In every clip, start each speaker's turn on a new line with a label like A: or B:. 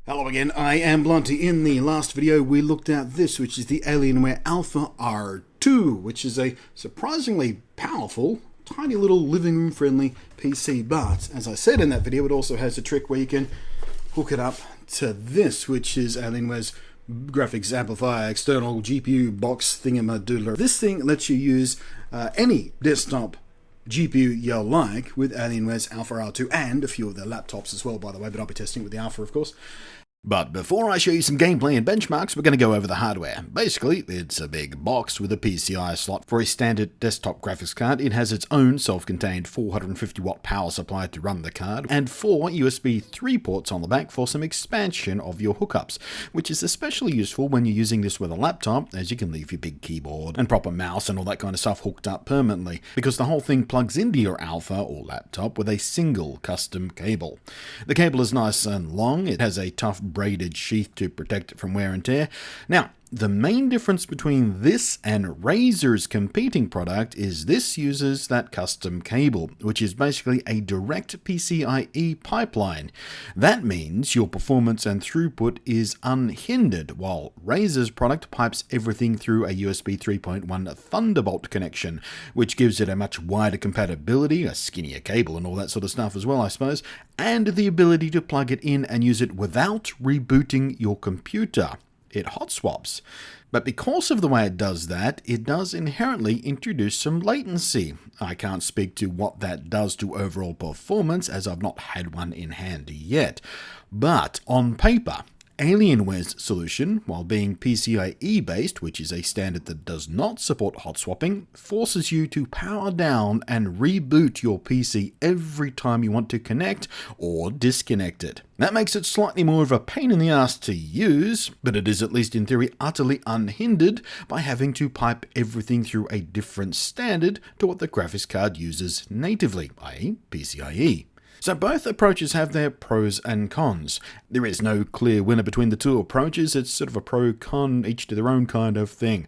A: Hello again, I am Blunty. In the last video we looked at this, which is the Alienware Alpha R2, which is a surprisingly powerful, tiny little living room friendly PC, but as I said in that video, it also has a trick where you can hook it up to this, which is Alienware's graphics amplifier, external GPU box thingamadoodler. This thing lets you use any desktop GPU you like with Alienware's Alpha R2 and a few of their laptops as well, by the way, but I'll be testing it with the Alpha, of course. But before I show you some gameplay and benchmarks, we're going to go over the hardware. Basically, it's a big box with a PCI slot for a standard desktop graphics card. It has its own self-contained 450-watt power supply to run the card, and 4 USB 3 ports on the back for some expansion of your hookups, which is especially useful when you're using this with a laptop, as you can leave your big keyboard and proper mouse and all that kind of stuff hooked up permanently, because the whole thing plugs into your Alpha or laptop with a single custom cable. The cable is nice and long. It has a tough braided sheath to protect it from wear and tear. Now, the main difference between this and Razer's competing product is this uses that custom cable, which is basically a direct PCIe pipeline. That means your performance and throughput is unhindered, while Razer's product pipes everything through a USB 3.1 Thunderbolt connection, which gives it a much wider compatibility, a skinnier cable and all that sort of stuff as well, I suppose, and the ability to plug it in and use it without rebooting your computer. It hot swaps. But because of the way it does that, it does inherently introduce some latency. I can't speak to what that does to overall performance, as I've not had one in hand yet. But on paper, Alienware's solution, while being PCIe based, which is a standard that does not support hot swapping, forces you to power down and reboot your PC every time you want to connect or disconnect it. That makes it slightly more of a pain in the ass to use, but it is at least in theory utterly unhindered by having to pipe everything through a different standard to what the graphics card uses natively, i.e. PCIe. So both approaches have their pros and cons. There is no clear winner between the two approaches. It's sort of a pro-con, each to their own kind of thing.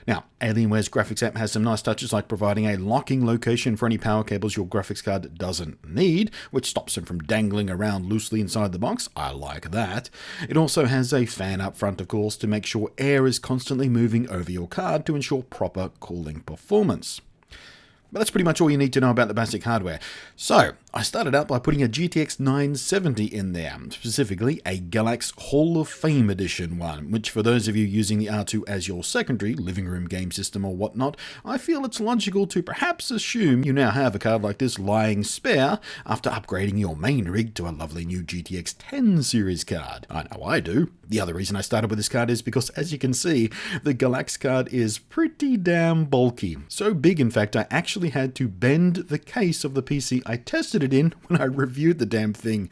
A: Now, Alienware's graphics app has some nice touches like providing a locking location for any power cables your graphics card doesn't need, which stops them from dangling around loosely inside the box. I like that. It also has a fan up front, of course, to make sure air is constantly moving over your card to ensure proper cooling performance. But that's pretty much all you need to know about the basic hardware. So, I started out by putting a GTX 970 in there, specifically a Galax Hall of Fame Edition one, which for those of you using the R2 as your secondary living room game system or whatnot, I feel it's logical to perhaps assume you now have a card like this lying spare after upgrading your main rig to a lovely new GTX 10 series card. I know I do. The other reason I started with this card is because, as you can see, the Galax card is pretty damn bulky. So big, in fact, I actually had to bend the case of the PC I tested it in when I reviewed the damn thing.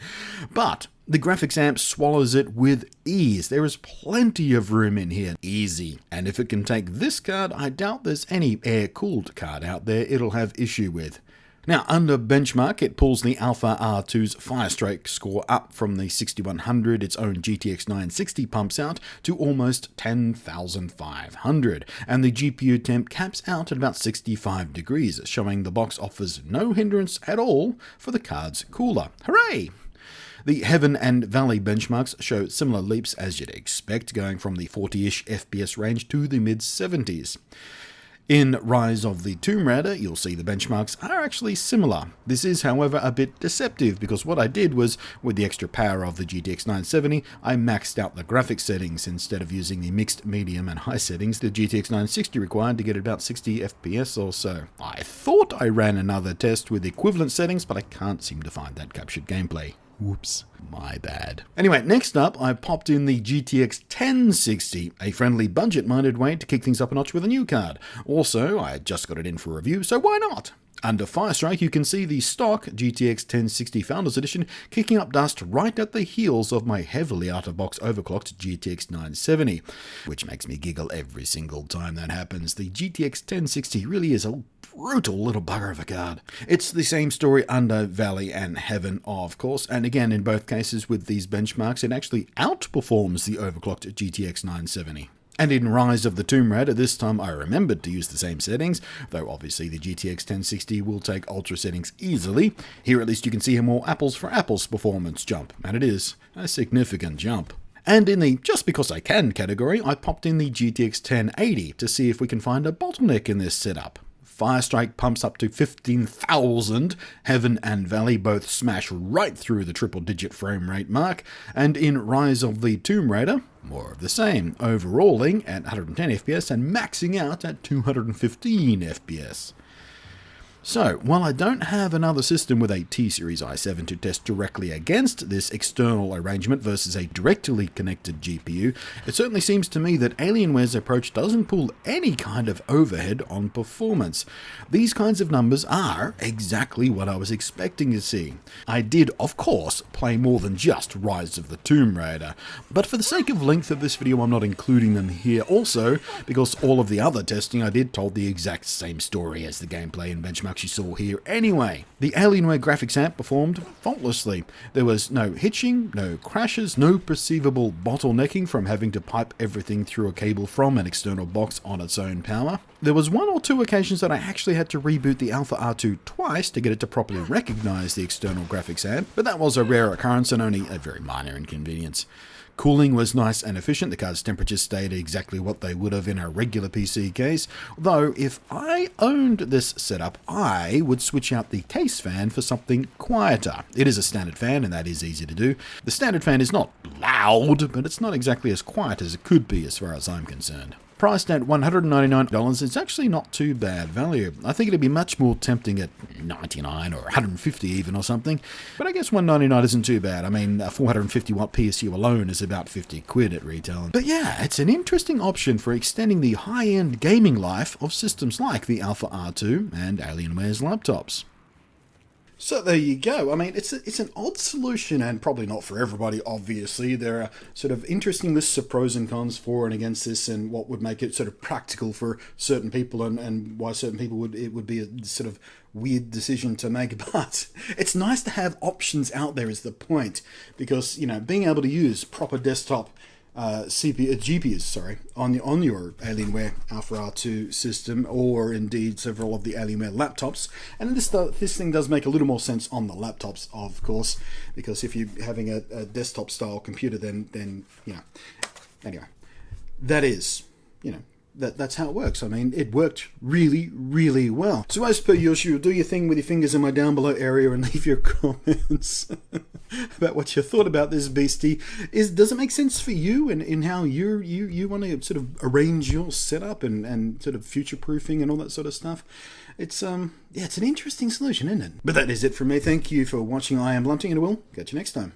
A: But the graphics amp swallows it with ease. There is plenty of room in here. Easy. And if it can take this card, I doubt there's any air-cooled card out there it'll have issue with. Now, under benchmark, it pulls the Alpha R2's Firestroke score up from the 6100 its own GTX 960 pumps out to almost 10,500, and the GPU temp caps out at about 65 degrees, showing the box offers no hindrance at all for the card's cooler. Hooray! The Heaven and Valley benchmarks show similar leaps as you'd expect, going from the 40-ish FPS range to the mid-70s. In Rise of the Tomb Raider, you'll see the benchmarks are actually similar. This is, however, a bit deceptive because what I did was, with the extra power of the GTX 970, I maxed out the graphics settings instead of using the mixed, medium, and high settings the GTX 960 required to get about 60 FPS or so. I thought I ran another test with equivalent settings, but I can't seem to find that captured gameplay. Whoops, my bad. Anyway, next up, I popped in the GTX 1060, a friendly budget-minded way to kick things up a notch with a new card. Also, I just got it in for review, so why not? Under Firestrike, you can see the stock GTX 1060 Founders Edition kicking up dust right at the heels of my heavily out-of-box overclocked GTX 970, which makes me giggle every single time that happens. The GTX 1060 really is a brutal little bugger of a card. It's the same story under Valley and Heaven, of course, and again, in both cases with these benchmarks, it actually outperforms the overclocked GTX 970. And in Rise of the Tomb Raider, this time I remembered to use the same settings, though obviously the GTX 1060 will take ultra settings easily. Here at least you can see a more apples for apples performance jump, and it is a significant jump. And in the just because I can category, I popped in the GTX 1080 to see if we can find a bottleneck in this setup. Firestrike pumps up to 15,000, Heaven and Valley both smash right through the triple-digit frame rate mark, and in Rise of the Tomb Raider, more of the same, overalling at 110 FPS and maxing out at 215 FPS. So, while I don't have another system with a T-Series i7 to test directly against this external arrangement versus a directly connected GPU, it certainly seems to me that Alienware's approach doesn't pull any kind of overhead on performance. These kinds of numbers are exactly what I was expecting to see. I did, of course, play more than just Rise of the Tomb Raider, but for the sake of length of this video I'm not including them here also, because all of the other testing I did told the exact same story as the gameplay and benchmark you saw here anyway. The Alienware graphics amp performed faultlessly. There was no hitching, no crashes, no perceivable bottlenecking from having to pipe everything through a cable from an external box on its own power. There was one or two occasions that I actually had to reboot the Alpha R2 twice to get it to properly recognize the external graphics amp, but that was a rare occurrence and only a very minor inconvenience. Cooling was nice and efficient, the card's temperatures stayed exactly what they would have in a regular PC case, though if I owned this setup, I would switch out the case fan for something quieter. It is a standard fan and that is easy to do. The standard fan is not loud, but it's not exactly as quiet as it could be as far as I'm concerned. Priced at $199, it's actually not too bad value. I think it'd be much more tempting at $99 or $150 even or something, but I guess $199 isn't too bad. I mean, a 450 watt PSU alone is about 50 quid at retail. But yeah, it's an interesting option for extending the high-end gaming life of systems like the Alpha R2 and Alienware's laptops. So there you go. I mean, it's an odd solution and probably not for everybody, obviously. There are sort of interesting lists of pros and cons for and against this and what would make it sort of practical for certain people and why certain people it would be a sort of weird decision to make. But it's nice to have options out there is the point, because, you know, being able to use proper desktop GPUs, on your Alienware Alpha R2 system, or indeed several of the Alienware laptops. And this thing does make a little more sense on the laptops, of course, because if you're having a desktop style computer, then you know. Anyway, that is, you know, that's how it works. I mean, it worked really, really well. So as per usual, do your thing with your fingers in my down below area and leave your comments about what you thought about this beastie. Does it make sense for you and in how you want to sort of arrange your setup and sort of future proofing and all that sort of stuff? It's yeah, it's an interesting solution, isn't it? But that is it from me. Thank you for watching. I am Blunty, and I will catch you next time.